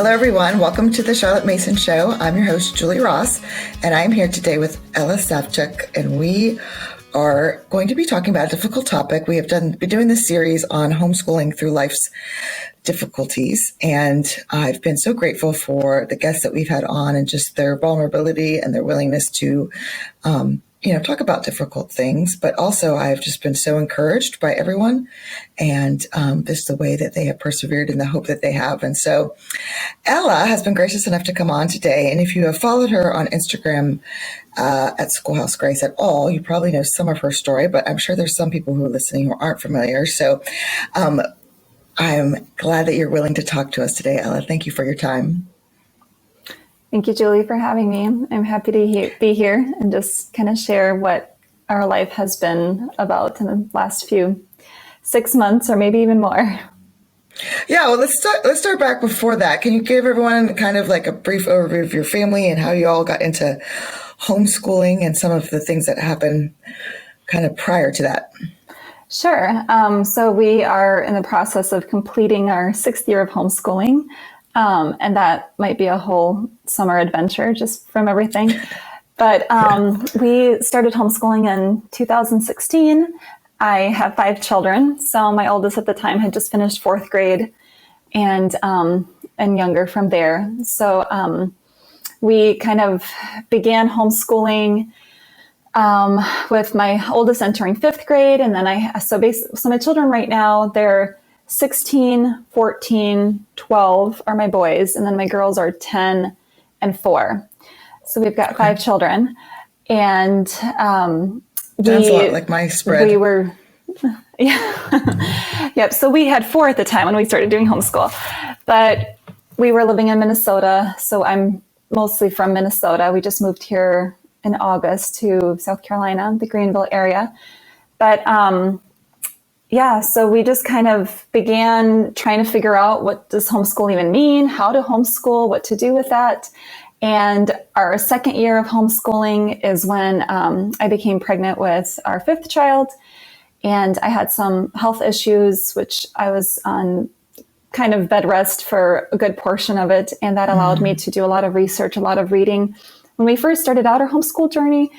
Hello, everyone. Welcome to the Charlotte Mason Show. I'm your host, Julie Ross, and I'm here today with Ella Savchuk, and we are going to be talking about a difficult topic. We have been doing this series on homeschooling through life's difficulties, and I've been so grateful for the guests that we've had on and just their vulnerability and their willingness to talk about difficult things, but also I've just been so encouraged by everyone and just the way that they have persevered and the hope that they have. And so Ella has been gracious enough to come on today. And if you have followed her on Instagram at Schoolhouse Grace at all, you probably know some of her story, but I'm sure there's some people who are listening who aren't familiar. So I'm glad that you're willing to talk to us today, Ella. Thank you for your time. Thank you, Julie, for having me. I'm happy to be here and just kind of share what our life has been about in the last 6 months or maybe even more. Yeah, well, let's start back before that. Can you give everyone kind of like a brief overview of your family and how you all got into homeschooling and some of the things that happened kind of prior to that? Sure. So we are in the process of completing our 6th year of homeschooling. And that might be a whole summer adventure just from everything. But we started homeschooling in 2016. I have 5 children. So my oldest at the time had just finished 4th grade and younger from there. So we kind of began homeschooling with my oldest entering 5th grade. And then so my children right now, they're 16, 14, 12 are my boys, and then my girls are 10 and 4. So we've got 5 children. And sounds a lot like my spread. We were, yeah. Yep. So we had 4 at the time when we started doing homeschool. But we were living in Minnesota, so I'm mostly from Minnesota. We just moved here in August to South Carolina, the Greenville area. But so we just kind of began trying to figure out, what does homeschool even mean, how to homeschool, what to do with that. And our 2nd year of homeschooling is when I became pregnant with our 5th child. And I had some health issues, which I was on kind of bed rest for a good portion of it. And that allowed me to do a lot of research, a lot of reading. When we first started out our homeschool journey,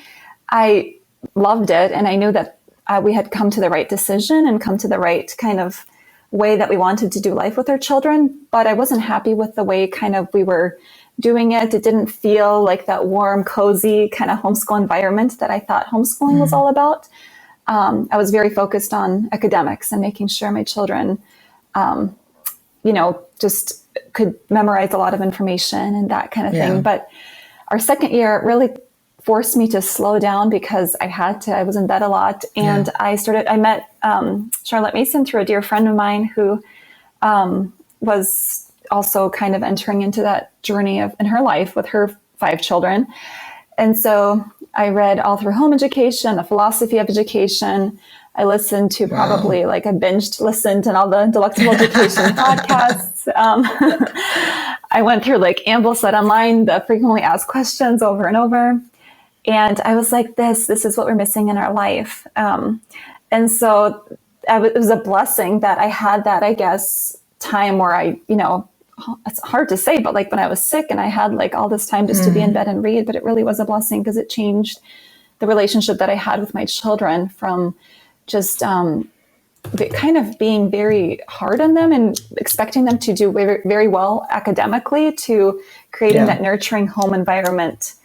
I loved it. And I knew that we had come to the right decision and come to the right kind of way that we wanted to do life with our children. But I wasn't happy with the way kind of we were doing it. It didn't feel like that warm, cozy kind of homeschool environment that I thought homeschooling was all about. I was very focused on academics and making sure my children, just could memorize a lot of information and that kind of thing. But our 2nd year really forced me to slow down because I was in bed a lot. And I met Charlotte Mason through a dear friend of mine who was also kind of entering into that journey in her life with her 5 children. And so I read all through home education, the philosophy of education. I listened to probably I listened to all the delectable education podcasts. I went through Amble Said Online, the frequently asked questions over and over. And I was like, this is what we're missing in our life. And so it was a blessing that I had that, I guess, time where it's hard to say, but when I was sick and I had all this time just to be in bed and read, but it really was a blessing because it changed the relationship that I had with my children from just kind of being very hard on them and expecting them to do very, very well academically to creating that nurturing home environment.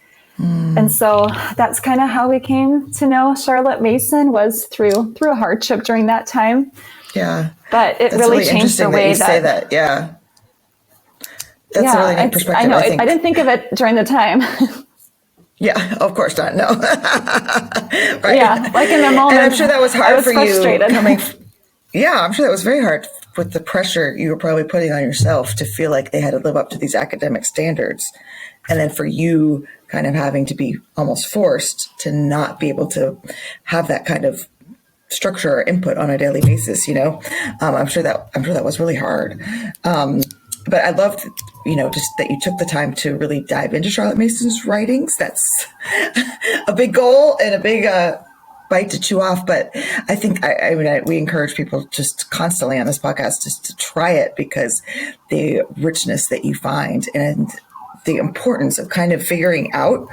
And so that's kind of how we came to know Charlotte Mason, was through a hardship during that time. Yeah. But it really changed the way that you say that. Yeah. That's a really neat perspective. I know. I didn't think of it during the time. Yeah, of course not. No. Right. Yeah. In the moment. And I'm sure that was hard for frustrated. you. I'm sure that was very hard with the pressure you were probably putting on yourself to feel like they had to live up to these academic standards. And then for you kind of having to be almost forced to not be able to have that kind of structure or input on a daily basis, I'm sure that was really hard. But I loved, just that you took the time to really dive into Charlotte Mason's writings. That's a big goal and a big bite to chew off, but I think we encourage people just constantly on this podcast just to try it, because the richness that you find and the importance of kind of figuring out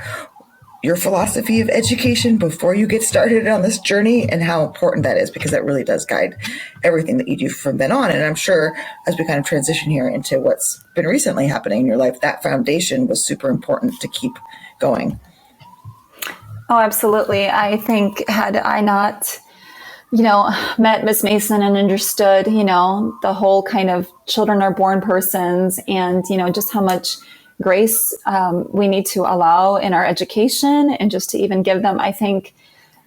your philosophy of education before you get started on this journey, and how important that is, because that really does guide everything that you do from then on. And I'm sure as we kind of transition here into what's been recently happening in your life, that foundation was super important to keep going. Oh, absolutely. I think had I not, met Miss Mason and understood, the whole kind of children are born persons, and, just how much grace we need to allow in our education, and just to even give them, I think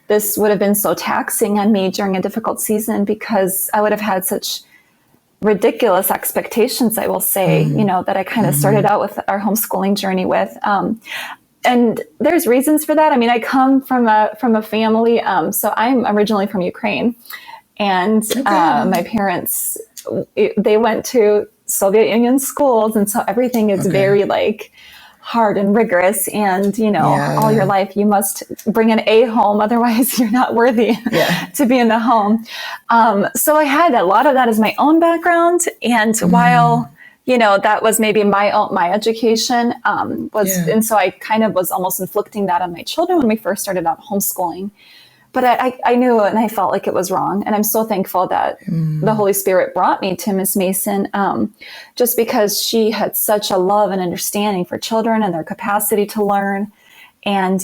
this would have been so taxing on me during a difficult season, because I would have had such ridiculous expectations, I will say, that I kind of started out with our homeschooling journey with. And there's reasons for that. I mean, I come from a family, so I'm originally from Ukraine, and my parents, they went to Soviet Union schools, and so everything is very hard and rigorous, and all your life you must bring an A home, otherwise you're not worthy to be in the home. So I had a lot of that as my own background, and while that was maybe my education and so I kind of was almost inflicting that on my children when we first started out homeschooling. But I knew and I felt like it was wrong. And I'm so thankful that the Holy Spirit brought me to Miss Mason, just because she had such a love and understanding for children and their capacity to learn. And,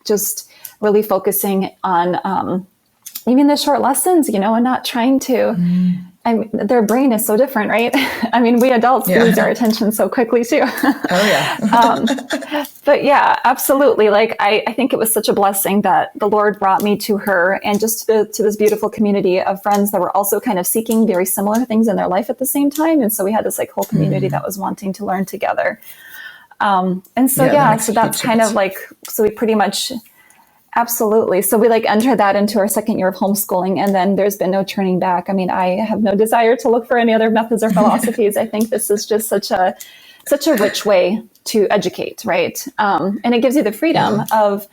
just really focusing on even the short lessons, and not trying to, their brain is so different, right? I mean, we adults lose our attention so quickly too. But yeah, absolutely. I think it was such a blessing that the Lord brought me to her, and just to this beautiful community of friends that were also kind of seeking very similar things in their life at the same time. And so we had this whole community that was wanting to learn together. And so, so that's kind of so we pretty much, absolutely. So we enter that into our second year of homeschooling, and then there's been no turning back. I mean, I have no desire to look for any other methods or philosophies. I think this is just such a rich way to educate, right? And it gives you the freedom of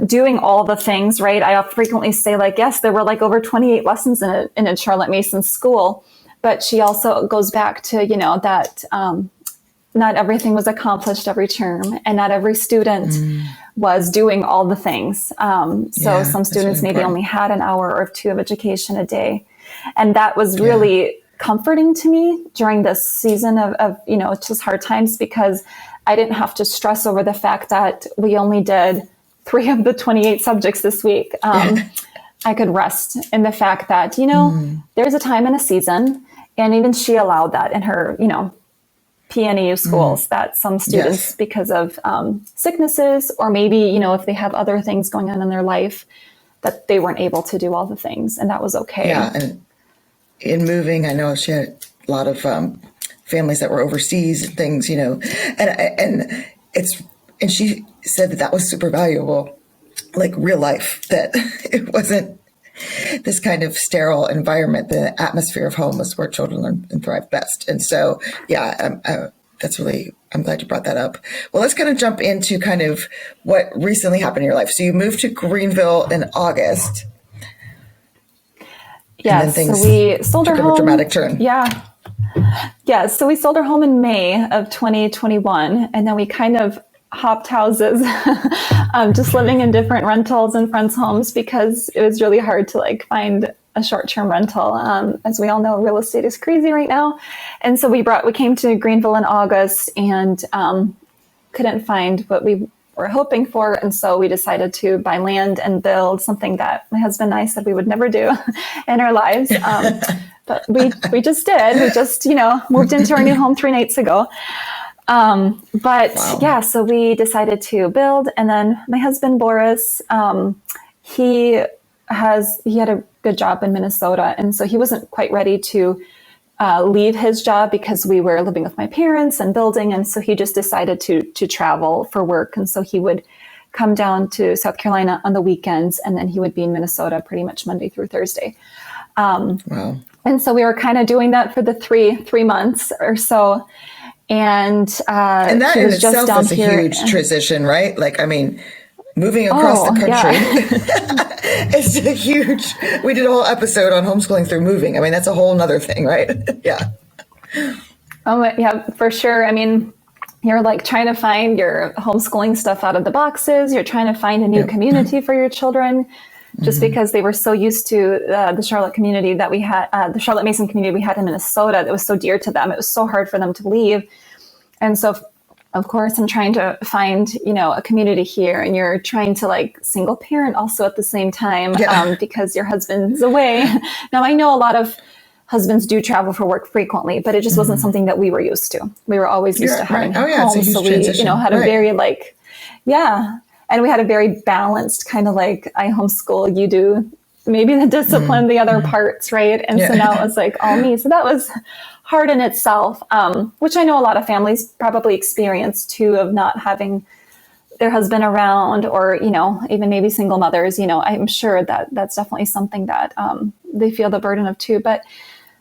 doing all the things, right? I frequently say yes, there were over 28 lessons in a Charlotte Mason school, but she also goes back to, that not everything was accomplished every term, and not every student was doing all the things. So some students maybe only had an hour or two of education a day. And that was really comforting to me during this season of just hard times, because I didn't have to stress over the fact that we only did 3 of the 28 subjects this week. I could rest in the fact that, there's a time and a season, and even she allowed that in her, PNEU schools, that some students, because of sicknesses, or maybe, if they have other things going on in their life, that they weren't able to do all the things, and that was okay. Yeah, and in moving, I know she had a lot of families that were overseas and things, and she said that was super valuable, real life, that it wasn't this kind of sterile environment. The atmosphere of home was where children learn and thrive best. And so, I'm glad you brought that up. Well, let's kind of jump into kind of what recently happened in your life. So you moved to Greenville in August. Yes, so we sold our home. A dramatic turn. Yeah. Yeah, so we sold our home in May of 2021, and then we kind of hopped houses, just living in different rentals and friends' homes, because it was really hard to find a short-term rental. As we all know, real estate is crazy right now. And so we came to Greenville in August, and couldn't find what we were hoping for. And so we decided to buy land and build something that my husband and I said we would never do in our lives. But we just did. We just, moved into our new home 3 nights ago. So we decided to build. And then my husband, Boris, he had a good job in Minnesota. And so he wasn't quite ready to leave his job, because we were living with my parents and building. And so he just decided to travel for work. And so he would come down to South Carolina on the weekends, and then he would be in Minnesota pretty much Monday through Thursday. And so we were kind of doing that for the three months or so. And that in itself is a huge transition, right? moving across the country. Yeah. It's a huge, we did a whole episode on homeschooling through moving. I mean, that's a whole nother thing, right? Yeah. Oh, yeah, for sure. I mean, you're like trying to find your homeschooling stuff out of the boxes. You're trying to find a new community for your children, just because they were so used to the Charlotte community that we had, the Charlotte Mason community we had in Minnesota. That was so dear to them. It was so hard for them to leave. And so, of course, I'm trying to find, a community here, and you're trying to like single parent also at the same time, because your husband's away. Now, I know a lot of husbands do travel for work frequently, but it just wasn't something that we were used to. We were always used to having home. So we, had a very and we had a very balanced kind of like, I homeschool, you do maybe the discipline, the other parts, right? And so now it was like all me. So that was hard in itself, which I know a lot of families probably experience too, of not having their husband around, or, even maybe single mothers, I'm sure that that's definitely something that they feel the burden of too. But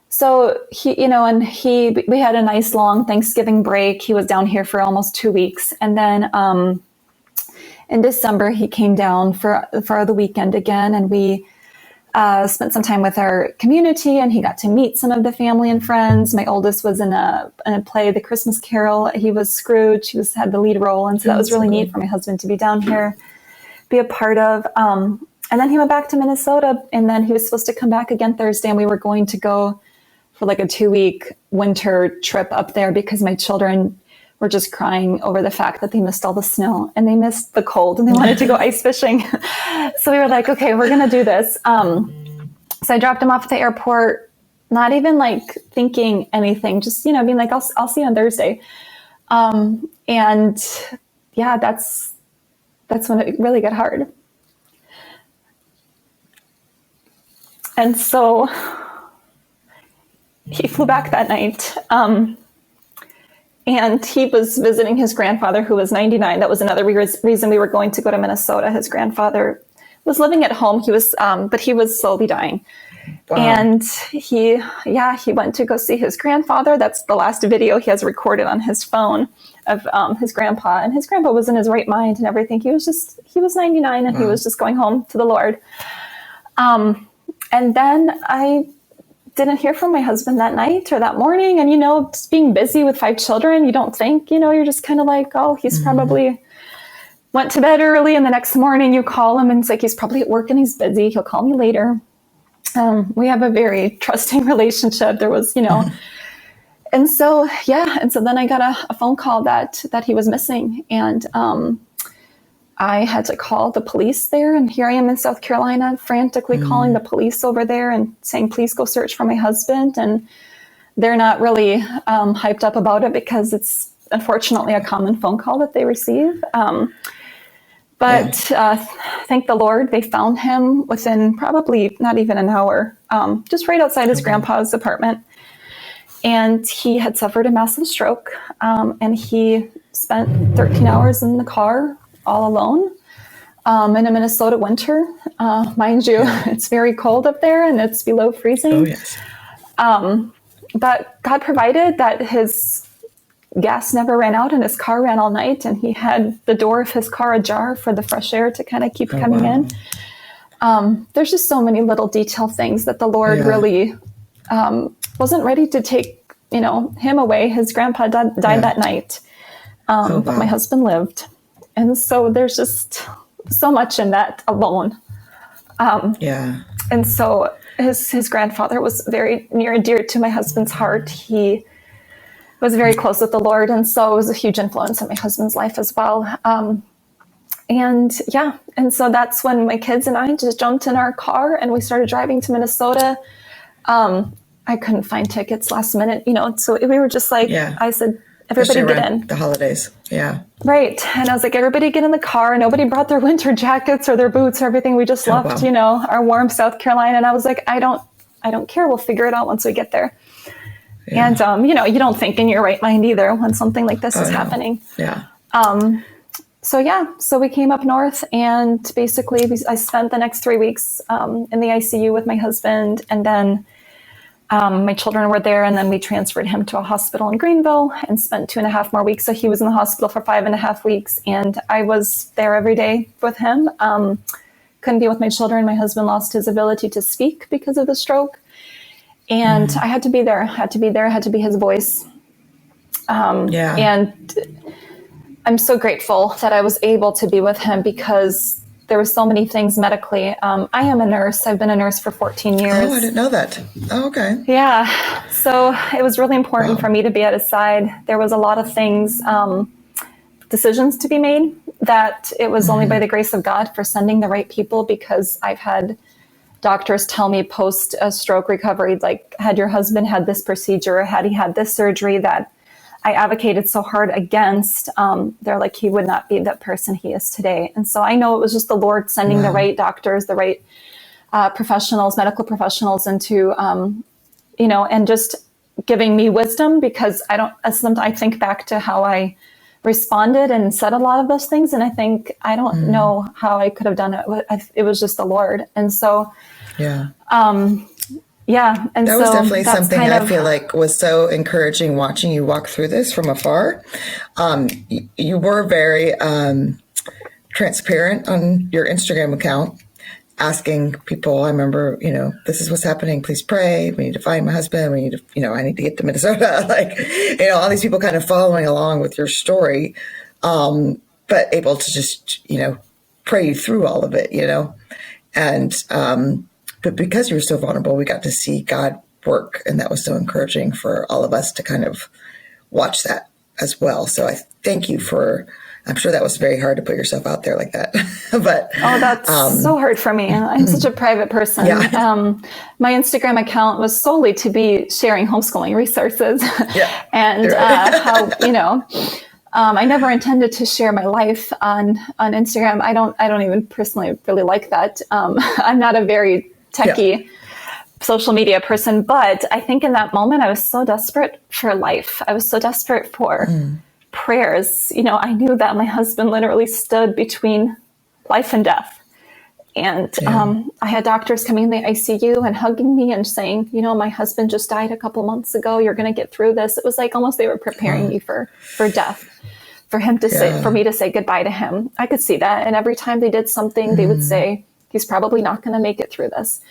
so we had a nice long Thanksgiving break. He was down here for almost 2 weeks. And then in December, he came down for the weekend again. And we spent some time with our community, and he got to meet some of the family and friends. My oldest was in a play, The Christmas Carol. He was Scrooge. He had the lead role. And so that was really neat for my husband to be down here, be a part of. And then he went back to Minnesota, and then he was supposed to come back again Thursday, and we were going to go for like a 2-week winter trip up there, because my children were just crying over the fact that they missed all the snow and they missed the cold, and they wanted to go ice fishing. So we were like, okay, we're going to do this. So I dropped him off at the airport, not even like thinking anything, just, being like, I'll see you on Thursday. And yeah, that's when it really got hard. And so he flew back that night, and he was visiting his grandfather, who was 99. That was another reason we were going to go to Minnesota. His grandfather was living at home. He was, but he was slowly dying. Wow. And he went to go see his grandfather. That's the last video he has recorded on his phone of his grandpa. And his grandpa was in his right mind and everything. He was 99, and he was just going home to the Lord. And then I didn't hear from my husband that night or that morning. And, just being busy with 5 children, you don't think, you're just kind of like, oh, he's probably went to bed early. And the next morning you call him, and it's like, he's probably at work and he's busy. He'll call me later. We have a very trusting relationship. There was, and so then I got a phone call that he was missing. And I had to call the police there, and here I am in South Carolina, frantically calling the police over there and saying, please go search for my husband. And they're not really hyped up about it, because it's unfortunately a common phone call that they receive. But thank the Lord, they found him within probably not even an hour, just right outside his grandpa's apartment. And he had suffered a massive stroke, and he spent 13 hours in the car all alone in a Minnesota winter. Mind you, it's very cold up there, and it's below freezing. Oh, yes. But God provided that his gas never ran out, and his car ran all night, and he had the door of his car ajar for the fresh air to kind of keep coming in. There's just so many little detail things that the Lord really wasn't ready to take, him away. His grandpa died that night, but my husband lived. And so there's just so much in that alone. And so his grandfather was very near and dear to my husband's heart. He was very close with the Lord. And so it was a huge influence in my husband's life as well. And so that's when my kids and I just jumped in our car and we started driving to Minnesota. I couldn't find tickets last minute, so we were just like, I said, everybody get in. The holidays. Yeah. Right. And I was like, everybody get in the car. Nobody brought their winter jackets or their boots or everything. We just left, our warm South Carolina. And I was like, I don't care. We'll figure it out once we get there. Yeah. And, you don't think in your right mind either when something like this is happening. Yeah. So we came up north, and basically I spent the next 3 weeks in the ICU with my husband. And then My children were there, and then we transferred him to a hospital in Greenville and spent 2.5 more weeks. So he was in the hospital for 5.5 weeks, and I was there every day with him. Couldn't be with my children. My husband lost his ability to speak because of the stroke, and I had to be there. Had to be his voice. And I'm so grateful that I was able to be with him, because there were so many things medically. I am a nurse. I've been a nurse for 14 years. Oh, I didn't know that. Oh, okay. Yeah. So it was really important for me to be at his side. There was a lot of things, decisions to be made, that it was only by the grace of God for sending the right people, because I've had doctors tell me post a stroke recovery, like, had your husband had this procedure, had he had this surgery that I advocated so hard against, they're like, he would not be that person he is today. And so I know it was just the Lord sending the right doctors, the right professionals, medical professionals into, and just giving me wisdom, because I think back to how I responded and said a lot of those things. And I don't know how I could have done it. It was just the Lord. And so, and that was definitely something I feel like was so encouraging watching you walk through this from afar. You were very transparent on your Instagram account, asking people, I remember, this is what's happening. Please pray. We need to find my husband. We need to, I need to get to Minnesota. All these people kind of following along with your story, but able to just, pray you through all of it, and, but because you were so vulnerable, we got to see God work. And that was so encouraging for all of us to kind of watch that as well. So I thank you I'm sure that was very hard to put yourself out there like that. But that's so hard for me. I'm such a private person. My Instagram account was solely to be sharing homeschooling resources. And how, I never intended to share my life on Instagram. I don't even personally really like that. I'm not a very techie social media person, but I think in that moment I was so desperate for life. I was so desperate for prayers. I knew that my husband literally stood between life and death. And I had doctors coming in the ICU and hugging me and saying, my husband just died a couple months ago. You're going to get through this. It was like almost they were preparing me for death, for him to say, for me to say goodbye to him. I could see that. And every time they did something, they would say, he's probably not going to make it through this.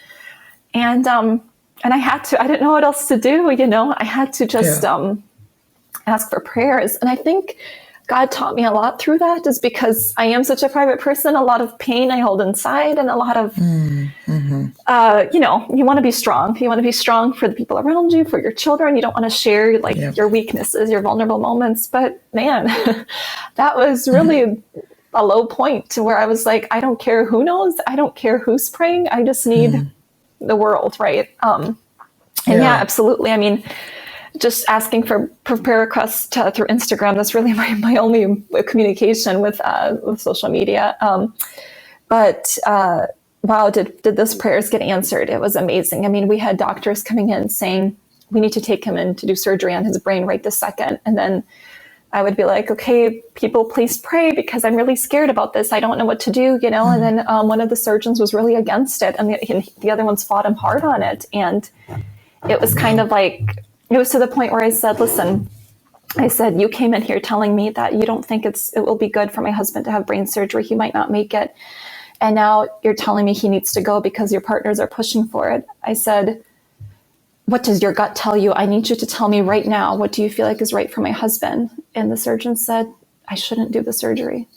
And I didn't know what else to do. I had to just ask for prayers. And I think God taught me a lot through that, is because I am such a private person, a lot of pain I hold inside, and a lot of, you want to be strong. You want to be strong for the people around you, for your children. You don't want to share your weaknesses, your vulnerable moments. But man, that was really a low point to where I was like, I don't care who knows. I don't care who's praying. I just need the world. Right. Absolutely. I mean, just asking for prayer requests through Instagram, that's really my only communication with social media. But wow, did those prayers get answered? It was amazing. I mean, we had doctors coming in saying, we need to take him in to do surgery on his brain right this second. And then I would be like, okay, people, please pray, because I'm really scared about this. I don't know what to do, And then one of the surgeons was really against it, and the other ones fought him hard on it. And it was kind of like, it was to the point where I said, listen, you came in here telling me that you don't think it will be good for my husband to have brain surgery. He might not make it. And now you're telling me he needs to go because your partners are pushing for it. I said, what does your gut tell you? I need you to tell me right now, what do you feel like is right for my husband? And the surgeon said, I shouldn't do the surgery,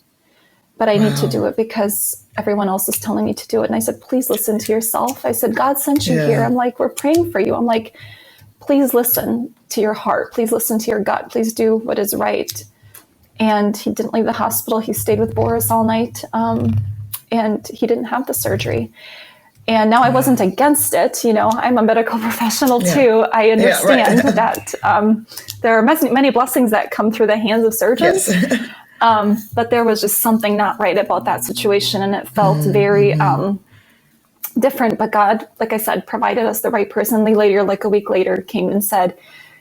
but I need to do it because everyone else is telling me to do it. And I said, please listen to yourself. I said, God sent you here. I'm like, we're praying for you. I'm like, please listen to your heart. Please listen to your gut. Please do what is right. And he didn't leave the hospital. He stayed with Boris all night. And he didn't have the surgery. And now I wasn't against it. I'm a medical professional too. I understand that there are many blessings that come through the hands of surgeons. Yes. But there was just something not right about that situation. And it felt very different. But God, like I said, provided us the right person. They later, like a week later, came and said,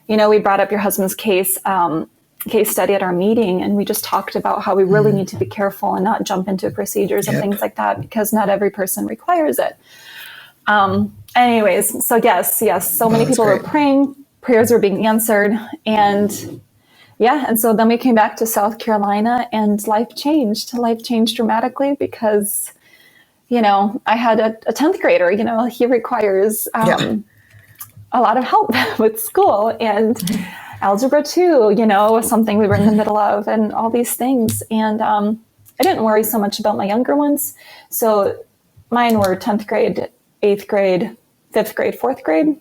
we brought up your husband's case study at our meeting, and we just talked about how we really need to be careful and not jump into procedures and things like that, because not every person requires it. Anyways, so yes. So many people were praying, prayers were being answered. And and so then we came back to South Carolina and life changed. Life changed dramatically because, I had a 10th grader, he requires a lot of help with school and algebra 2, was something we were in the middle of and all these things. And I didn't worry so much about my younger ones. So mine were 10th grade, 8th grade, 5th grade, 4th grade.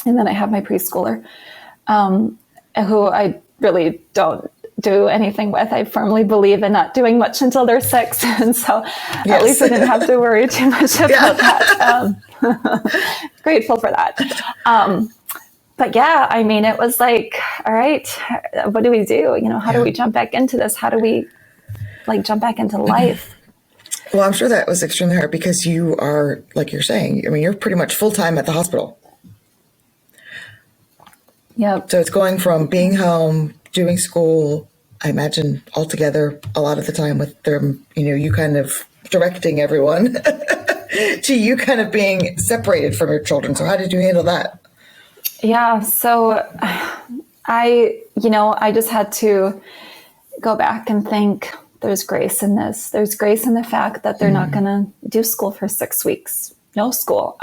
And then I have my preschooler, who I really don't do anything with. I firmly believe in not doing much until they're 6. And so at least I didn't have to worry too much about that. Grateful for that. But it was like, all right, what do we do? How do we jump back into this? How do we jump back into life? Well, I'm sure that was extremely hard because you are, like you're saying, you're pretty much full-time at the hospital. Yep. So it's going from being home, doing school, I imagine altogether a lot of the time with them, you kind of directing everyone to you kind of being separated from your children. So how did you handle that? Yeah. So I just had to go back and think there's grace in this. There's grace in the fact that they're not going to do school for 6 weeks. No school.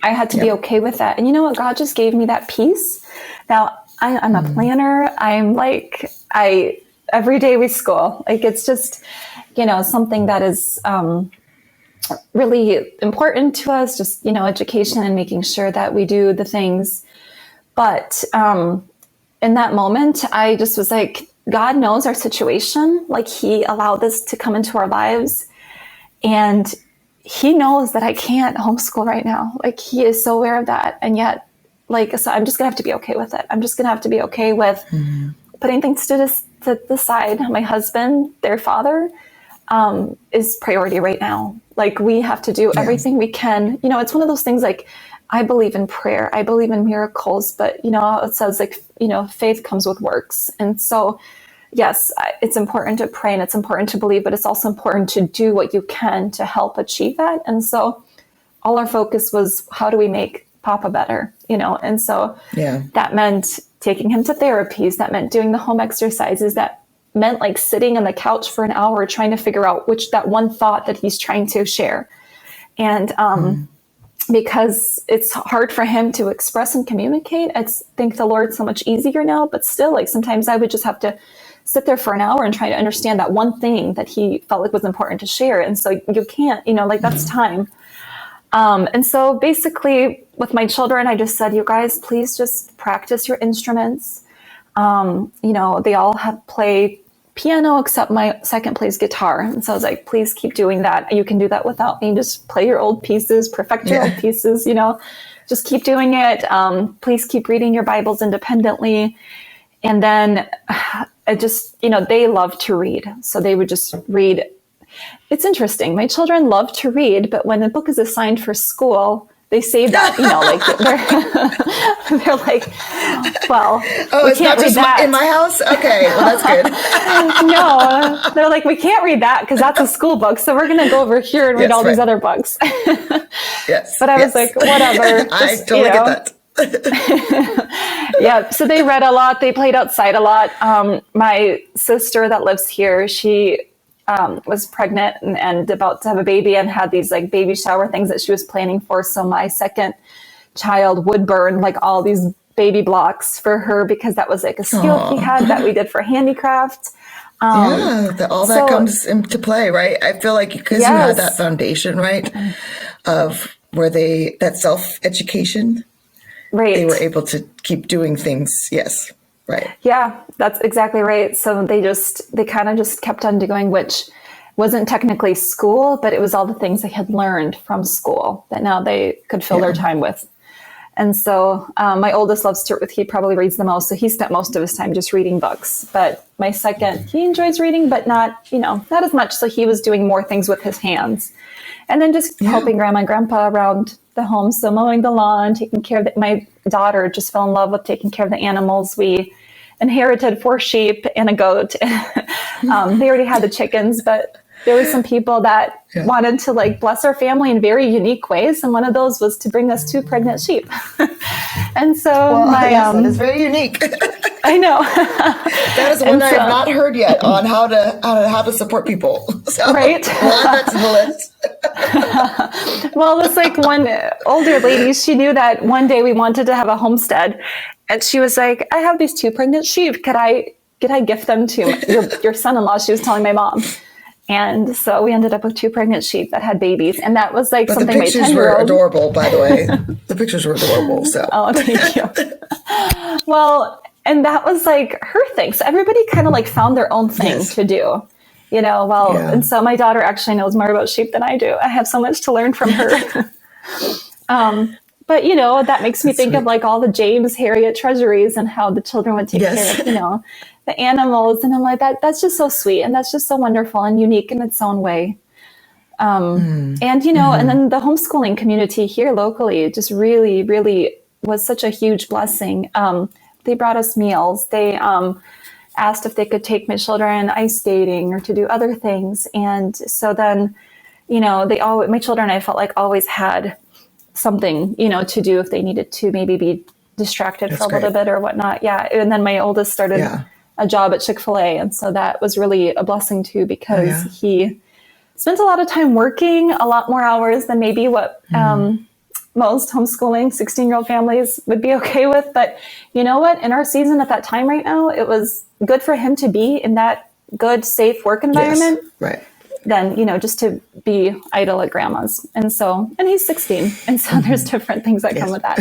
I had to be okay with that. And you know what? God just gave me that peace. Now, I'm a planner. I'm every day we school. It's just, something that is really important to us, just, education and making sure that we do the things. But in that moment, I just was like, God knows our situation. He allowed this to come into our lives. And he knows that I can't homeschool right now. He is so aware of that. And yet, so I'm just gonna have to be okay with it. I'm just gonna have to be okay with putting things to the side. My husband, their father, is priority right now. We have to do everything we can. It's one of those things I believe in prayer. I believe in miracles, but it says faith comes with works. And so, yes, it's important to pray and it's important to believe, but it's also important to do what you can to help achieve that. And so all our focus was, how do we make Papa better? And so that meant taking him to therapies. That meant doing the home exercises. That meant sitting on the couch for an hour trying to figure out that one thought that he's trying to share. And because it's hard for him to express and communicate, I think the Lord's so much easier now, but still sometimes I would just have to sit there for an hour and try to understand that one thing that he felt was important to share. And so you can't, that's time. And so basically with my children, I just said, you guys, please just practice your instruments. They all play piano except my second plays guitar. And so I was like, please keep doing that. You can do that without me. Just play your old pieces, perfect your old pieces, just keep doing it. Please keep reading your Bibles independently. And then they love to read. So they would just read. It's interesting. My children love to read, but when the book is assigned for school, they say that, they're like, well, we it's can't not read just that. in my house? Okay, well, that's good. No, they're like, we can't read that because that's a school book. So we're going to go over here and read all these other books. Yes. But I was like, whatever. I totally get that. Yeah. So they read a lot. They played outside a lot. My sister that lives here, she was pregnant and about to have a baby and had these baby shower things that she was planning for. So my second child would burn all these baby blocks for her because that was a skill he had that we did for handicraft. All that comes into play, right? I feel like because you had that foundation, right, of where that self-education, right, they were able to keep doing things. Yes. Right. Yeah, that's exactly right. So they kind of just kept on doing, which wasn't technically school, but it was all the things they had learned from school that now they could fill their time with. And so my oldest loves to, he probably reads the most. So he spent most of his time just reading books. But my second, he enjoys reading, but not as much. So he was doing more things with his hands. And then just helping grandma and grandpa around the home. So mowing the lawn, taking care of my daughter just fell in love with taking care of the animals. We inherited 4 sheep and a goat. They already had the chickens, but there were some people that wanted to like bless our family in very unique ways. And one of those was to bring us 2 pregnant sheep. And so that is very unique. I know. That is one I have not heard yet on how to support people. So, right. Well, that's the list. Well, it's like one older lady, she knew that one day we wanted to have a homestead. And she was like, I have these 2 pregnant sheep. Could I gift them to your son-in-law? She was telling my mom. And so we ended up with 2 pregnant sheep that had babies. And that was like but something the pictures were adorable, by the way. The pictures were adorable. So. Oh, thank you. Well, and that was like her thing. So everybody kind of like found their own thing to do, and so my daughter actually knows more about sheep than I do. I have so much to learn from her. But, that makes me think of like all the James Harriet treasuries and how the children would take care of, the animals. And I'm like, that's just so sweet. And that's just so wonderful and unique in its own way. And, and then the homeschooling community here locally just really, really was such a huge blessing. They brought us meals. They asked if they could take my children ice skating or to do other things. And so then, my children, I felt like always had something, to do if they needed to maybe be distracted for a little bit or whatnot. Yeah. And then my oldest started a job at Chick-fil-A. And so that was really a blessing too, because he spent a lot of time working, a lot more hours than maybe what most homeschooling 16-year-old families would be okay with. But you know what? In our season at that time right now, it was good for him to be in that good, safe work environment. Yes, right. Than, just to be idle at grandma's. And he's 16. And so there's different things that come with that.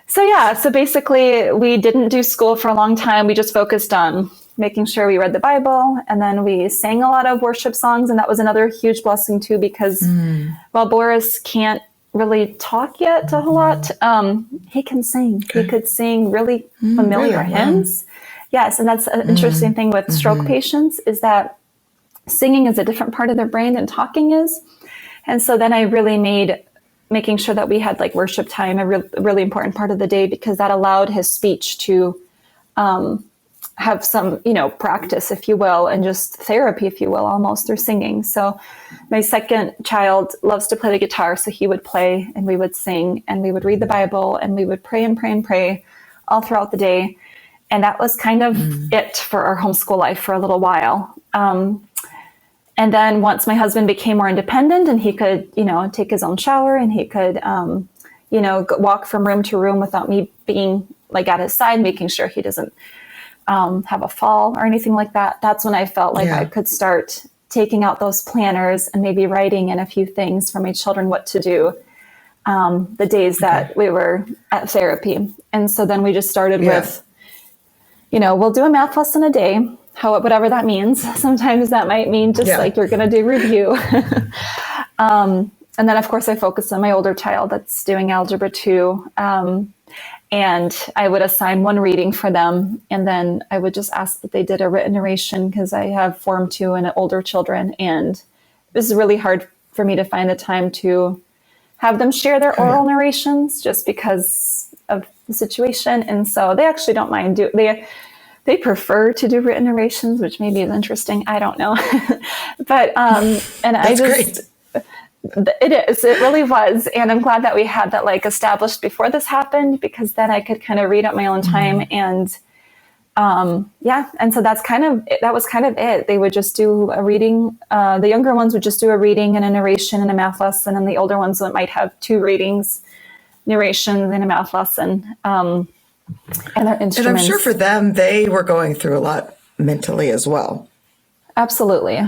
So basically we didn't do school for a long time. We just focused on making sure we read the Bible. And then we sang a lot of worship songs. And that was another huge blessing too, because while Boris can't really talk yet a whole lot, he can sing. He could sing really familiar hymns. Yes. And that's an interesting thing with stroke patients, is that singing is a different part of their brain than talking is. And so then I really made making sure that we had like worship time a really important part of the day, because that allowed his speech to have some, practice, if you will, and just therapy, if you will, almost through singing. So my second child loves to play the guitar. So he would play and we would sing and we would read the Bible and we would pray and pray and pray all throughout the day. And that was kind of it for our homeschool life for a little while. And then once my husband became more independent and he could, take his own shower and he could, walk from room to room without me being like at his side, making sure he doesn't have a fall or anything like that. That's when I felt like I could start taking out those planners and maybe writing in a few things for my children what to do the days that we were at therapy. And so then we just started with, we'll do a math lesson a day. Whatever that means. Sometimes that might mean just like you're going to do review. And then, of course, I focus on my older child that's doing Algebra 2. And I would assign one reading for them. And then I would just ask that they did a written narration, because I have Form 2 and older children. And it was really hard for me to find the time to have them share their oral narrations just because of the situation. And so they actually don't mind They prefer to do written narrations, which maybe is interesting. I don't know. But, and I just, it really was. And I'm glad that we had that like established before this happened, because then I could kind of read at my own time. And, and so that was kind of it. They would just do a reading. The younger ones would just do a reading and a narration and a math lesson. And the older ones might have 2 readings, narrations and a math lesson. And their instruments. And I'm sure for them, they were going through a lot mentally as well. Absolutely.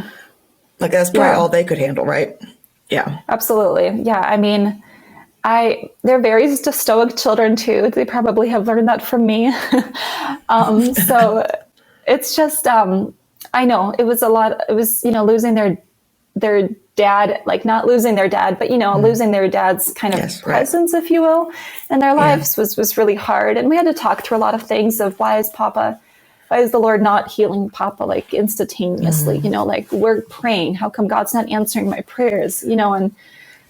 Like that's probably all they could handle, right? Yeah. Absolutely. Yeah. I mean, they're very stoic children too. They probably have learned that from me. So it's just, I know it was a lot. It was, losing their dad, like not losing their dad, but, losing their dad's kind of presence, if you will, in their lives was really hard. And we had to talk through a lot of things of why is the Lord not healing Papa like instantaneously, like we're praying, how come God's not answering my prayers, and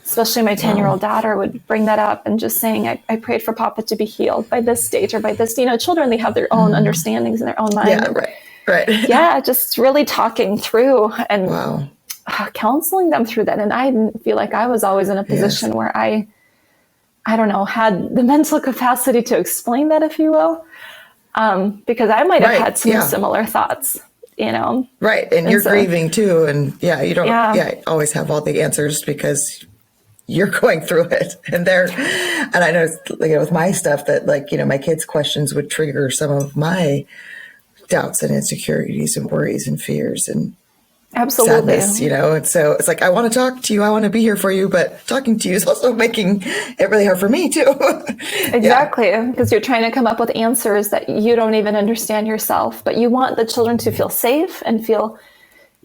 especially my 10-year-old daughter would bring that up and just saying, I prayed for Papa to be healed by this stage or by this, children, they have their own understandings in their own mind. Yeah, right. Yeah, just really talking through and counseling them through that. And I didn't feel like I was always in a position where I don't know, had the mental capacity to explain that, if you will, because I might have had some similar thoughts, Right. And you're grieving too. And you don't always have all the answers because you're going through it. And I know, with my stuff that my kids' questions would trigger some of my doubts and insecurities and worries and fears and absolutely sadness, and so it's like, I want to talk to you, I want to be here for you, but talking to you is also making it really hard for me too. Exactly, because you're trying to come up with answers that you don't even understand yourself, but you want the children to feel safe and feel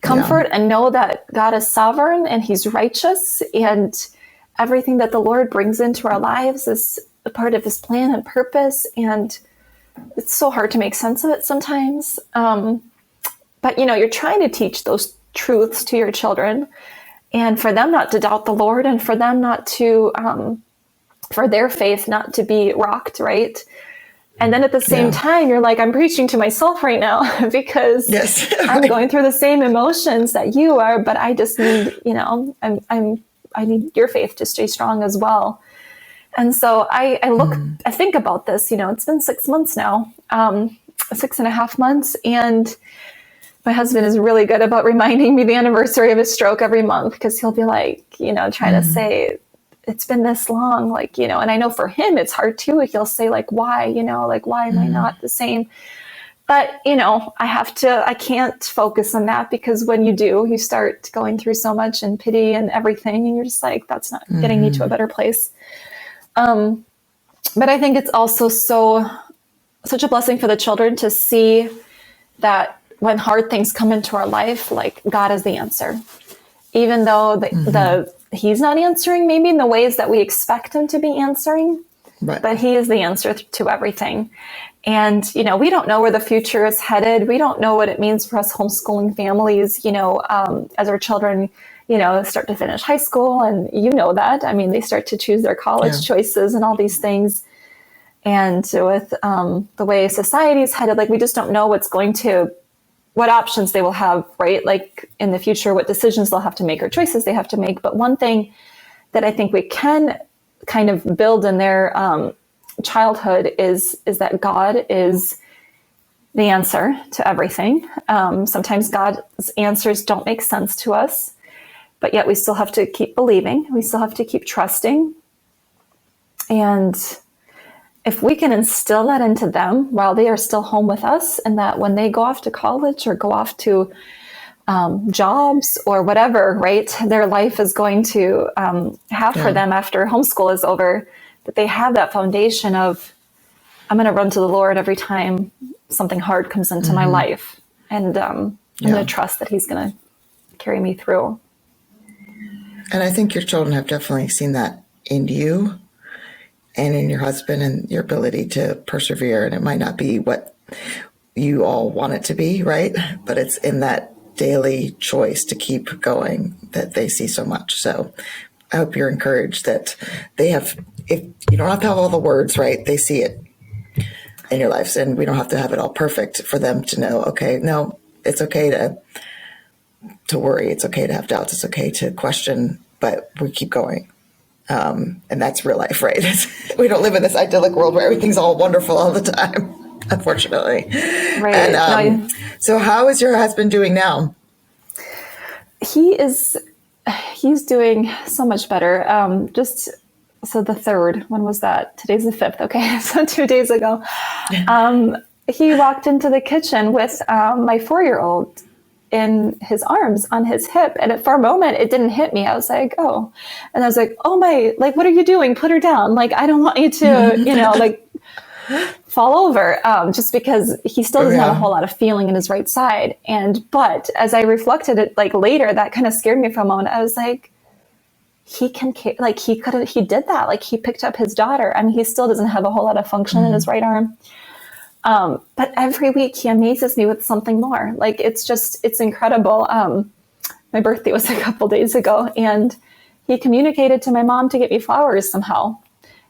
comfort and know that God is sovereign and he's righteous, and everything that the Lord brings into our lives is a part of his plan and purpose, and it's so hard to make sense of it sometimes. But, you're trying to teach those truths to your children, and for them not to doubt the Lord, and for them not to, for their faith not to be rocked, right? And then at the same time, you're like, I'm preaching to myself right now because I'm going through the same emotions that you are, but I just need, I need your faith to stay strong as well. And so I think about this, it's been 6 months now, 6.5 months, and my husband is really good about reminding me the anniversary of his stroke every month, because he'll be like, trying to say, it's been this long, and I know for him it's hard too. He'll say why, why am I not the same? But, I can't focus on that, because when you do, you start going through so much and pity and everything, and you're just like, that's not getting me to a better place. But I think it's also such a blessing for the children to see that when hard things come into our life, God is the answer, even though he's not answering maybe in the ways that we expect him to be answering, but he is the answer to everything. And, we don't know where the future is headed. We don't know what it means for us homeschooling families, as our children, start to finish high school, and that, they start to choose their college choices and all these things. And with the way society is headed, we just don't know what options they will have, right? In the future, what decisions they'll have to make or choices they have to make. But one thing that I think we can kind of build in their childhood is that God is the answer to everything. Sometimes God's answers don't make sense to us, but yet we still have to keep believing. We still have to keep trusting. And if we can instill that into them while they are still home with us, and that when they go off to college or go off to jobs or whatever, right, their life is going to have for them after homeschool is over, that they have that foundation of, I'm going to run to the Lord every time something hard comes into my life. And I'm going to trust that he's going to carry me through. And I think your children have definitely seen that in you and in your husband, and your ability to persevere. And it might not be what you all want it to be, right? But it's in that daily choice to keep going that they see so much. So I hope you're encouraged that they have, if you don't have to have all the words, right? They see it in your lives, and we don't have to have it all perfect for them to know, okay, no, it's okay to worry. It's okay to have doubts. It's okay to question, but we keep going. And that's real life, right? We don't live in this idyllic world where everything's all wonderful all the time, unfortunately. Right. And so how is your husband doing now? He's doing so much better. So the 3rd, when was that? Today's the 5th. Okay. So 2 days ago, he walked into the kitchen with my 4-year-old in his arms on his hip. And for a moment, it didn't hit me. I was like, oh. And I was like, oh my, what are you doing? Put her down. I don't want you to, fall over, just because he still doesn't have a whole lot of feeling in his right side. But as I reflected it, later, that kind of scared me for a moment. I was like, he did that. He picked up his daughter. He still doesn't have a whole lot of function in his right arm. But every week he amazes me with something more. It's incredible. My birthday was a couple days ago, and he communicated to my mom to get me flowers somehow.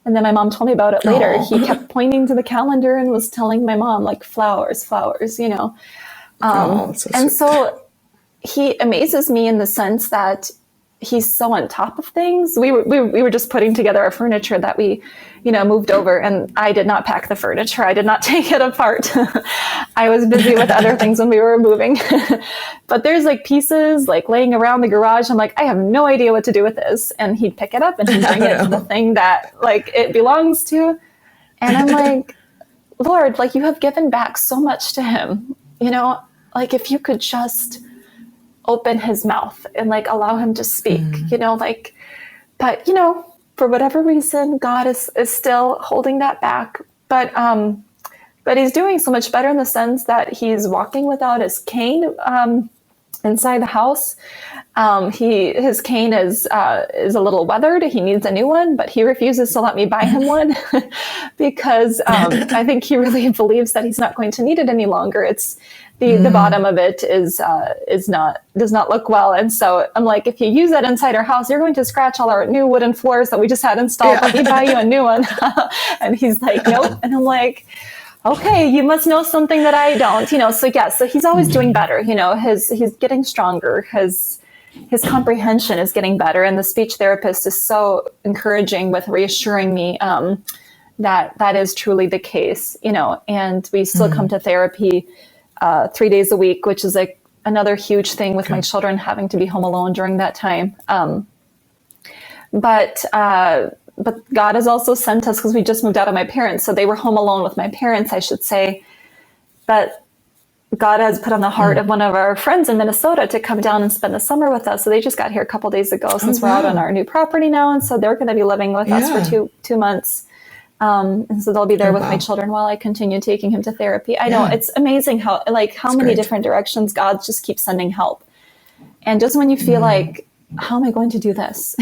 And then my mom told me about it later. Aww. He kept pointing to the calendar and was telling my mom, flowers, flowers, So and sweet. so he amazes me in the sense that he's so on top of things. We were just putting together our furniture that we, moved over, and I did not pack the furniture. I did not take it apart. I was busy with other things when we were moving. But there's like pieces like laying around the garage. I'm like, I have no idea what to do with this. And he'd pick it up and he'd bring it to the thing that like it belongs to. And I'm like, Lord, like you have given back so much to him, like if you could just open his mouth and like allow him to speak, but for whatever reason, God is still holding that back. But he's doing so much better in the sense that he's walking without his cane inside the house. His cane is a little weathered. He needs a new one, but he refuses to let me buy him one because I think he really believes that he's not going to need it any longer. It's the bottom of it does not look well. And so I'm like, if you use that inside our house, you're going to scratch all our new wooden floors that we just had installed. Let me buy you a new one. And he's like, nope. And I'm like, okay, you must know something that I don't, so he's always doing better. He's getting stronger. His comprehension is getting better. And the speech therapist is so encouraging with reassuring me that is truly the case, and we still come to therapy 3 days a week, which is like another huge thing with my children having to be home alone during that time. But God has also sent us, because we just moved out of my parents. So they were home alone with my parents, I should say. But God has put on the heart of one of our friends in Minnesota to come down and spend the summer with us. So they just got here a couple days ago since we're out on our new property now. And so they're going to be living with us for two months. And so they'll be there with my children while I continue taking him to therapy. I know it's amazing how many different directions God just keeps sending help. And just when you feel like, how am I going to do this?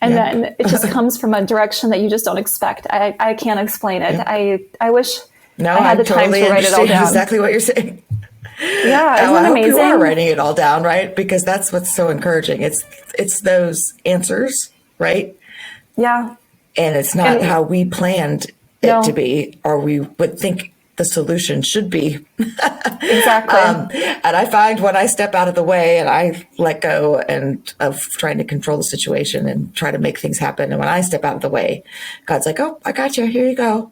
And then it just comes from a direction that you just don't expect. I can't explain it. I wish I had the time to write it all down. Exactly what you're saying. Yeah, isn't that amazing? You are writing it all down, right? Because that's what's so encouraging. It's those answers, right? Yeah. And it's not how we planned it to be, or we would think the solution should be. Exactly. And I find when I step out of the way and I let go of trying to control the situation and try to make things happen, and when I step out of the way, God's like, "Oh, I got you. Here you go."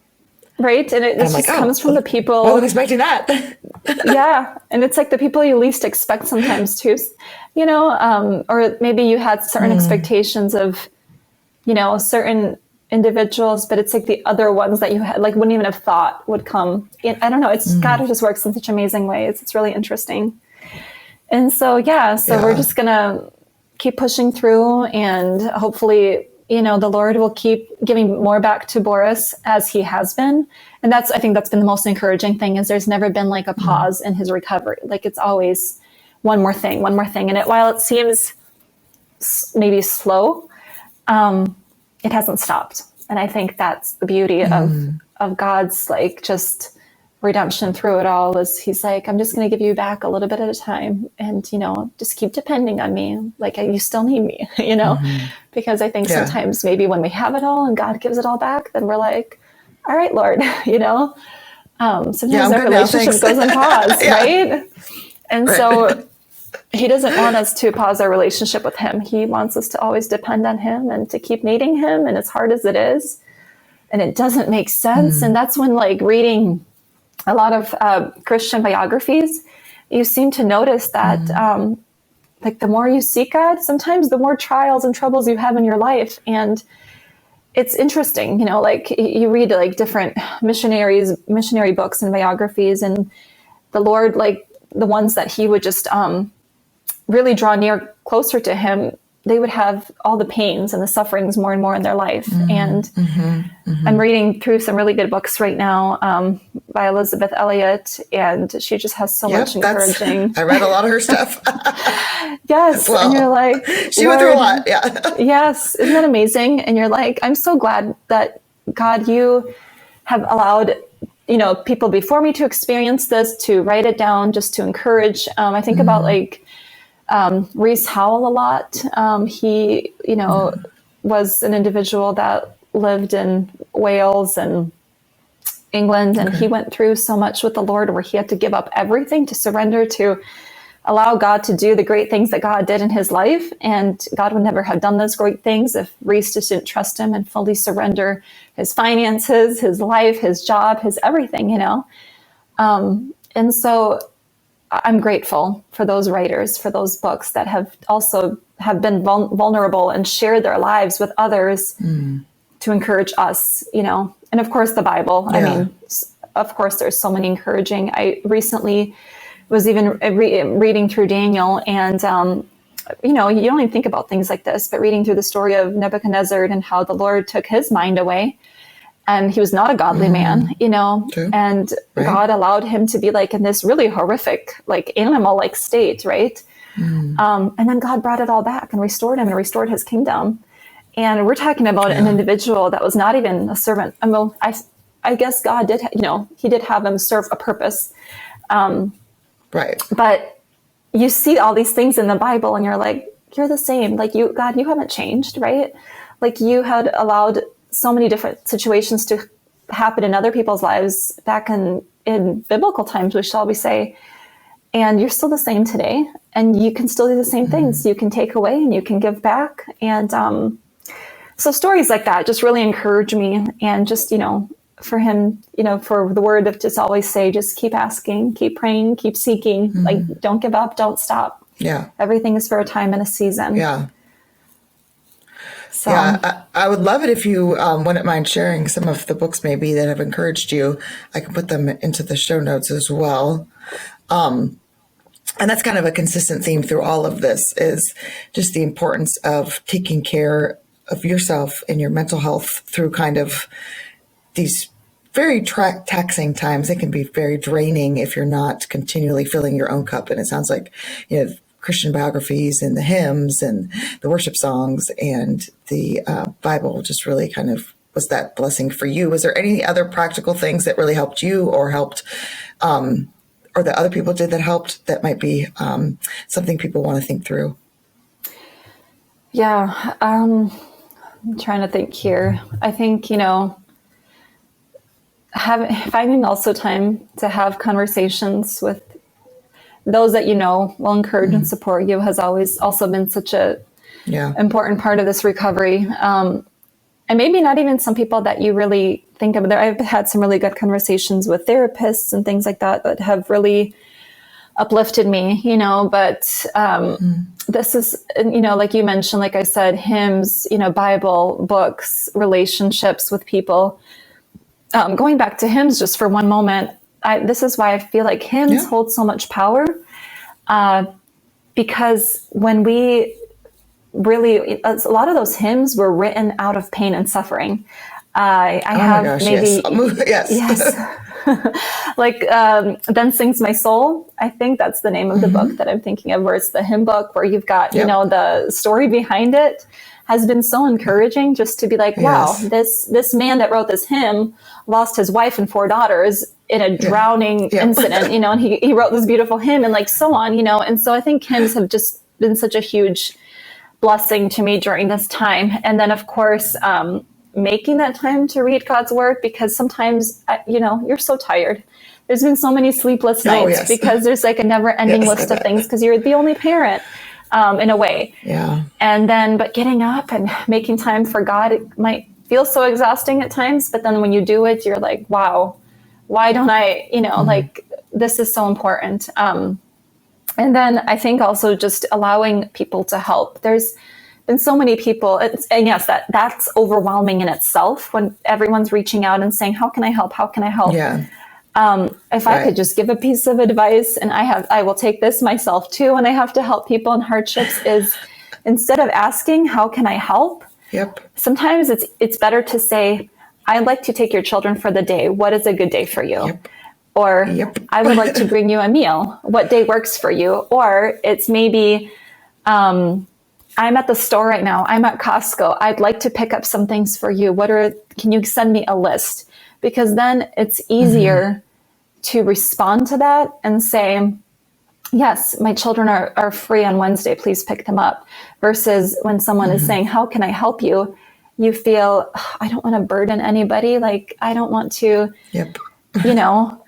Right. And it just comes from the people. I wasn't expecting that. Yeah. And it's like the people you least expect sometimes too, or maybe you had certain expectations of, certain individuals, but it's like the other ones that you had, like wouldn't even have thought would come. I don't know. It's God who just works in such amazing ways. It's really interesting. And so, we're just going to keep pushing through, and hopefully, the Lord will keep giving more back to Boris as he has been. And I think that's been the most encouraging thing, is there's never been like a pause in his recovery. Like it's always one more thing. And while it seems maybe slow, it hasn't stopped. And I think that's the beauty of God's like just redemption through it all, is he's like, I'm just going to give you back a little bit at a time, and, just keep depending on me. Like you still need me, because I think sometimes maybe when we have it all and God gives it all back, then we're like, all right, Lord, sometimes our relationship goes on pause, right? And so he doesn't want us to pause our relationship with him. He wants us to always depend on him and to keep needing him. And as hard as it is, and it doesn't make sense. And that's when like reading a lot of Christian biographies, you seem to notice that like the more you seek God, sometimes the more trials and troubles you have in your life. And it's interesting, like you read like different missionary books and biographies, and the Lord, like the ones that he would just really draw near closer to him, they would have all the pains and the sufferings more and more in their life. And I'm reading through some really good books right now by Elizabeth Elliot, and she just has so much encouraging. I read a lot of her stuff. Yes. Well, and you're like, she went through a lot. Yeah. Yes. Isn't that amazing? And you're like, I'm so glad that God, you have allowed, people before me to experience this, to write it down, just to encourage. I think about like, Reese Howell a lot. He, was an individual that lived in Wales and England, and he went through so much with the Lord where he had to give up everything to surrender to allow God to do the great things that God did in his life. And God would never have done those great things if Reese just didn't trust him and fully surrender his finances, his life, his job, his everything, And so I'm grateful for those writers, for those books that have been vulnerable and shared their lives with others to encourage us, and of course the Bible. Yeah. I mean, of course there's so many encouraging. I recently was even reading through Daniel, and you don't even think about things like this, but reading through the story of Nebuchadnezzar and how the Lord took his mind away, and he was not a godly man, True. And right. God allowed him to be like in this really horrific, like animal-like state, right? And then God brought it all back and restored him and restored his kingdom. And we're talking about an individual that was not even a servant. I guess God did, he did have him serve a purpose. Right. But you see all these things in the Bible and you're like, you're the same. Like God, you haven't changed, right? Like you had allowed so many different situations to happen in other people's lives back in biblical times, shall we say, and you're still the same today, and you can still do the same things. You can take away and you can give back. And so stories like that just really encourage me. And just, for him, for the word of just always say, just keep asking, keep praying, keep seeking, like don't give up, don't stop. Yeah. Everything is for a time and a season. Yeah. So yeah, I would love it if you wouldn't mind sharing some of the books maybe that have encouraged you. I can put them into the show notes as well. And that's kind of a consistent theme through all of this, is just the importance of taking care of yourself and your mental health through kind of these very taxing times. They can be very draining if you're not continually filling your own cup. And it sounds like, Christian biographies and the hymns and the worship songs and the Bible just really kind of was that blessing for you. Was there any other practical things that really helped you or helped, or that other people did that helped, that might be something people want to think through? Yeah, I'm trying to think here. I think, finding also time to have conversations with those that will encourage and support you has always also been such a important part of this recovery. And maybe not even some people that you really think of. I've had some really good conversations with therapists and things like that have really uplifted me, but this is, like you mentioned, like I said, hymns, Bible, books, relationships with people. Going back to hymns just for one moment, this is why I feel like hymns hold so much power, because when we really, a lot of those hymns were written out of pain and suffering. Yes. Like, Then Sings My Soul. I think that's the name of the book that I'm thinking of, where it's the hymn book where you've got, the story behind it has been so encouraging, just to be like, wow, this man that wrote this hymn lost his wife and 4 daughters in a drowning incident, and he wrote this beautiful hymn and like so on, and so I think hymns have just been such a huge blessing to me during this time. And then of course, making that time to read God's word, because sometimes, you're so tired. There's been so many sleepless nights because there's like a never ending list of things, because you're the only parent. In a way. Yeah. And then, but getting up and making time for God, it might feel so exhausting at times, but then when you do it, you're like, wow, why don't I, like this is so important. And then I think also just allowing people to help. There's been so many people, and yes, that's overwhelming in itself when everyone's reaching out and saying, how can I help? How can I help? Yeah. If I could just give a piece of advice, and I will take this myself too, and I have to help people in hardships, is instead of asking, how can I help? Sometimes it's better to say, I'd like to take your children for the day. What is a good day for you? Or I would like to bring you a meal. What day works for you? Or it's maybe, I'm at the store right now. I'm at Costco. I'd like to pick up some things for you. Can you send me a list? Because then it's easier to respond to that and say, yes, my children are free on Wednesday, please pick them up. Versus when someone is saying, how can I help you? You feel, I don't want to burden anybody. Like, I don't want to,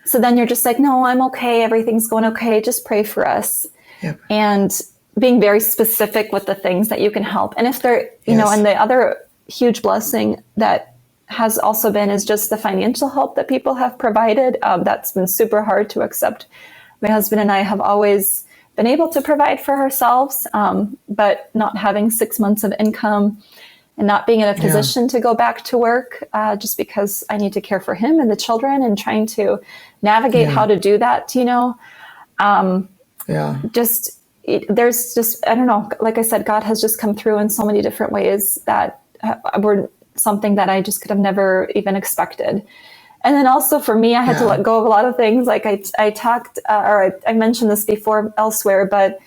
so then you're just like, no, I'm okay. Everything's going okay. Just pray for us. Yep. and being very specific with the things that you can help. And if they're, you know, Yes. and the other huge blessing that has also been is just the financial help that people have provided. That's been super hard to accept. My husband and I have always been able to provide for ourselves, but not having 6 months of income and not being in a position to go back to work just because I need to care for him and the children, and trying to navigate how to do that, you know. There's just, I don't know, like I said, God has just come through in so many different ways that were something that I just could have never even expected. And then also for me, I had to let go of a lot of things. Like I talked, or I mentioned this before elsewhere, but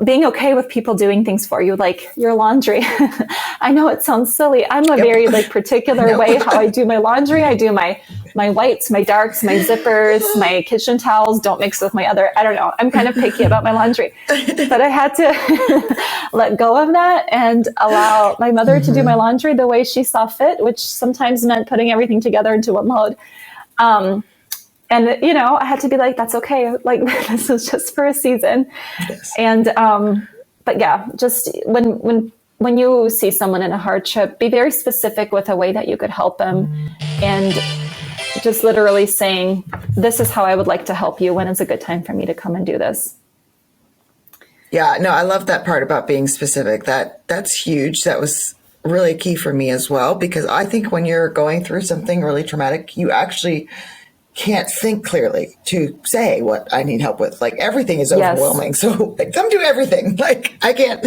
being okay with people doing things for you, like your laundry. I know it sounds silly. I'm a very particular way how I do my laundry. I do my whites, my darks, my zippers, my kitchen towels don't mix with my other, I don't know. I'm kind of picky about my laundry, but I had to let go of that and allow my mother to do my laundry the way she saw fit, which sometimes meant putting everything together into one load. And, you know, I had to be like, that's okay. Like, this is just for a season. Yes. And, but yeah, just when you see someone in a hardship, be very specific with a way that you could help them. And just literally saying, this is how I would like to help you. When is a good time for me to come and do this? Yeah, no, I love that part about being specific. That's huge. That was really key for me as well, because I think when you're going through something really traumatic, you actually can't think clearly to say what I need help with. Like, everything is overwhelming. So come do everything. Like, I can't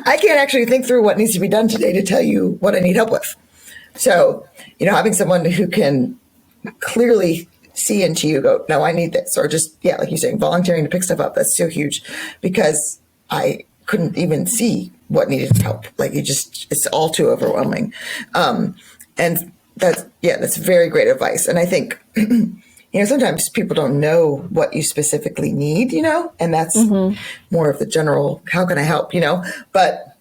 actually think through what needs to be done today to tell you what I need help with. So, you know, having someone who can clearly see into you, go, no, I need this, or just, like you're saying, volunteering to pick stuff up. That's so huge, because I couldn't even see what needed help. Like, it's all too overwhelming. And that's very great advice. And I think, you know, sometimes people don't know what you specifically need, you know, and that's more of the general, how can I help, you know? But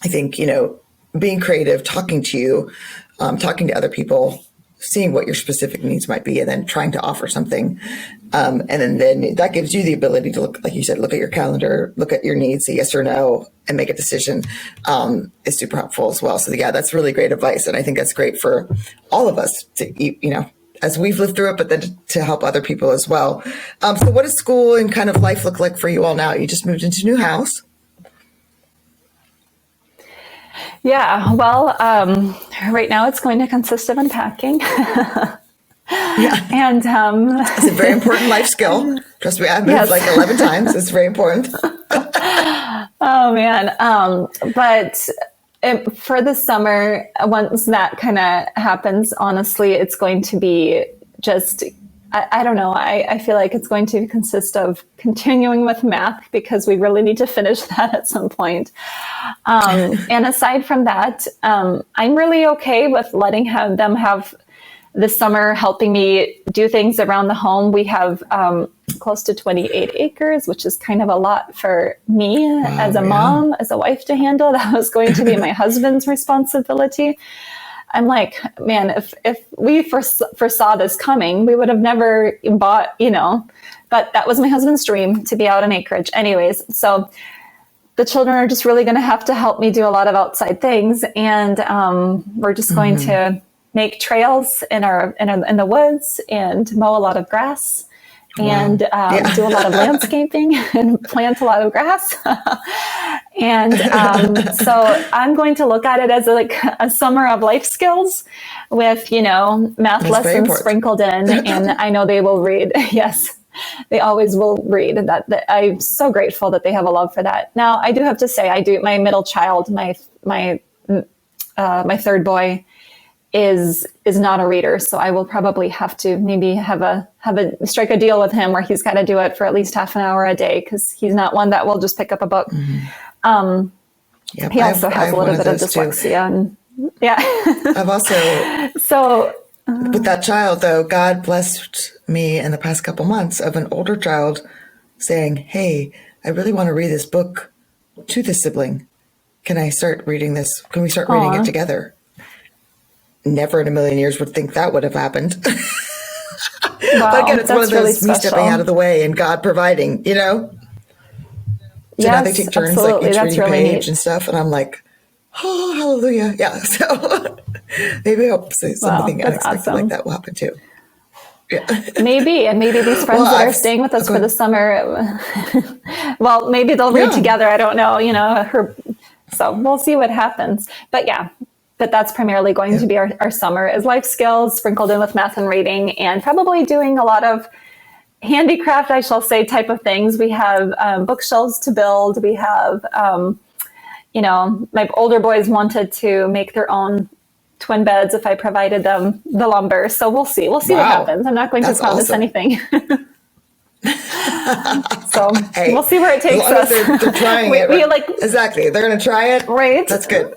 I think, you know, being creative, talking to you, talking to other people, seeing what your specific needs might be, and then trying to offer something. And then that gives you the ability to look, like you said, look at your calendar, look at your needs, say yes or no, and make a decision, is super helpful as well. So that's really great advice. And I think that's great for all of us to, you know, as we've lived through it, but then to help other people as well. So what does school and kind of life look like for you all now? You just moved into a new house. Yeah, well, right now it's going to consist of unpacking. And it's a very important life skill. Trust me, I've moved like 11 times. It's very important. Oh man. But for the summer, once that kind of happens, honestly, it's going to be just, I don't know. I feel like it's going to consist of continuing with math, because we really need to finish that at some point. And aside from that, I'm really okay with letting them have this summer helping me do things around the home. We have close to 28 acres, which is kind of a lot for me as a mom, as a wife to handle. That was going to be my husband's responsibility. I'm like, man, if we foresaw this coming, we would have never bought, you know, but that was my husband's dream, to be out on acreage. Anyways, so the children are just really going to have to help me do a lot of outside things. And we're just going to make trails in the woods and mow a lot of grass and do a lot of landscaping and plant a lot of grass. And so I'm going to look at it as a summer of life skills with, you know, math lessons sprinkled in. And I know they will read. Yes, they always will read. That I'm so grateful that they have a love for that. Now, I do have to say, my middle child, my third boy, is not a reader. So I will probably have to maybe strike a deal with him where he's got to do it for at least half an hour a day, because he's not one that will just pick up a book. He also has a little bit of dyslexia. I've also, with that child though, God blessed me in the past couple months of an older child saying, hey, I really want to read this book to the sibling. Can I start reading this? Can we start reading it together? Never in a million years would think that would have happened. Wow, but again, it's one of those really me stepping out of the way and God providing, you know? So now they Yes, take turns, like absolutely. each That's reading really page neat. and stuff. And I'm like, oh, hallelujah. Yeah. So maybe I hope Wow, something that's unexpected like awesome. that will happen too. Yeah. Maybe, and maybe these Well, friends that are staying with us for the summer, well, maybe they'll read yeah. together. I don't know, so we'll see what happens. But yeah, but that's primarily going Yeah. to be our summer is life skills sprinkled in with math and reading, and probably doing a lot of handicraft, I shall say, type of things. We have bookshelves to build. We have, my older boys wanted to make their own twin beds if I provided them the lumber. So we'll see. We'll see what Wow. happens. I'm not going to That's promise awesome. anything. So we'll Hey, see where it as takes long as us. they're trying we, it. we Right? like Exactly. They're going to try it. right. That's good.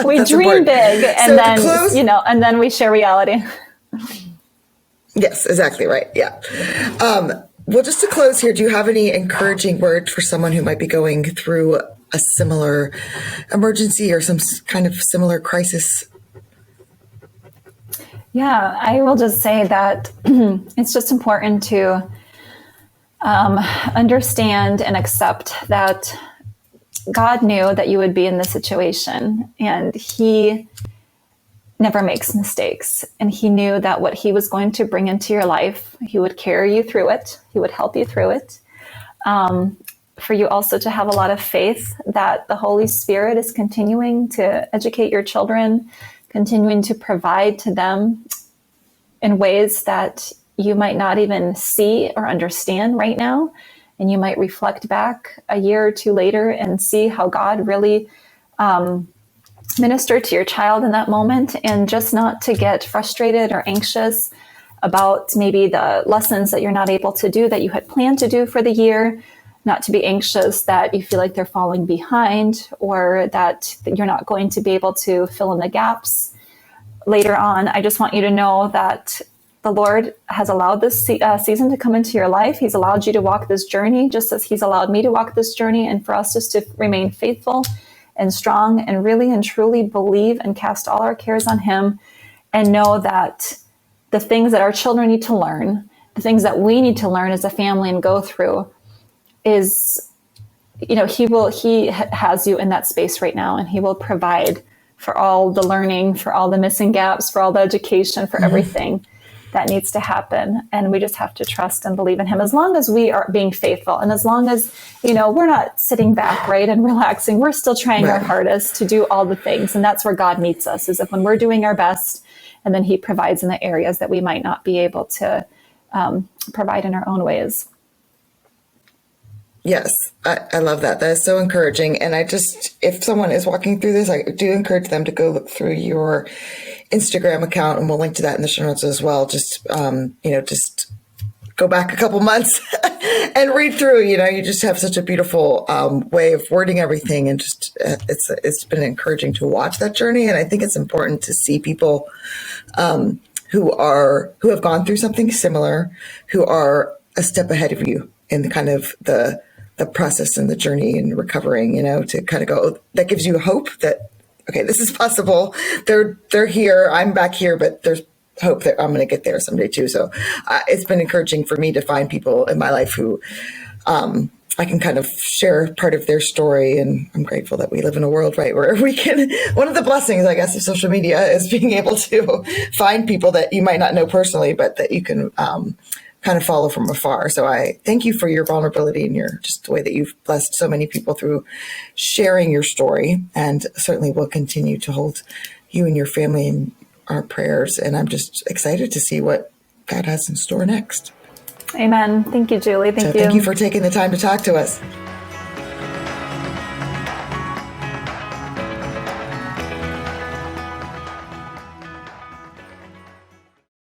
We That's dream important. big, and So to then close, and then we share reality. yes, exactly right. Yeah. Well, just to close here, do you have any encouraging words for someone who might be going through a similar emergency or some kind of similar crisis? Yeah, I will just say that it's just important to understand and accept that God knew that you would be in this situation, and He never makes mistakes. And He knew that what He was going to bring into your life, He would carry you through it, He would help you through it. For you also to have a lot of faith that the Holy Spirit is continuing to educate your children, continuing to provide to them in ways that you might not even see or understand right now. And you might reflect back a year or two later and see how God really ministered to your child in that moment, and just not to get frustrated or anxious about maybe the lessons that you're not able to do that you had planned to do for the year, not to be anxious that you feel like they're falling behind or that you're not going to be able to fill in the gaps later on. I just want you to know that the Lord has allowed this season to come into your life. He's allowed you to walk this journey, just as He's allowed me to walk this journey, and for us just to remain faithful and strong and really and truly believe and cast all our cares on Him, and know that the things that our children need to learn, the things that we need to learn as a family and go through is, He has you in that space right now, and He will provide for all the learning, for all the missing gaps, for all the education, for everything that needs to happen. And we just have to trust and believe in Him as long as we are being faithful. And as long as, we're not sitting back, right, and relaxing, we're still trying our hardest to do all the things. And that's where God meets us, is if when we're doing our best, and then He provides in the areas that we might not be able to provide in our own ways. Yes, I love that. That is so encouraging. And if someone is walking through this, I do encourage them to go look through your Instagram account, and we'll link to that in the show notes as well. Just, just go back a couple months and read through. You just have such a beautiful way of wording everything, and just it's been encouraging to watch that journey. And I think it's important to see people who have gone through something similar, who are a step ahead of you in the kind of the process and the journey and recovering, to kind of go, that gives you hope that, okay, this is possible. They're here, I'm back here, but there's hope that I'm going to get there someday too. So it's been encouraging for me to find people in my life who I can kind of share part of their story. And I'm grateful that we live in a world, right, where we can, one of the blessings, I guess, of social media is being able to find people that you might not know personally, but that you can kind of follow from afar. So I thank you for your vulnerability and just the way that you've blessed so many people through sharing your story, and certainly will continue to hold you and your family in our prayers. And I'm just excited to see what God has in store next. Amen. Thank you, Julie. Thank you. Thank you for taking the time to talk to us.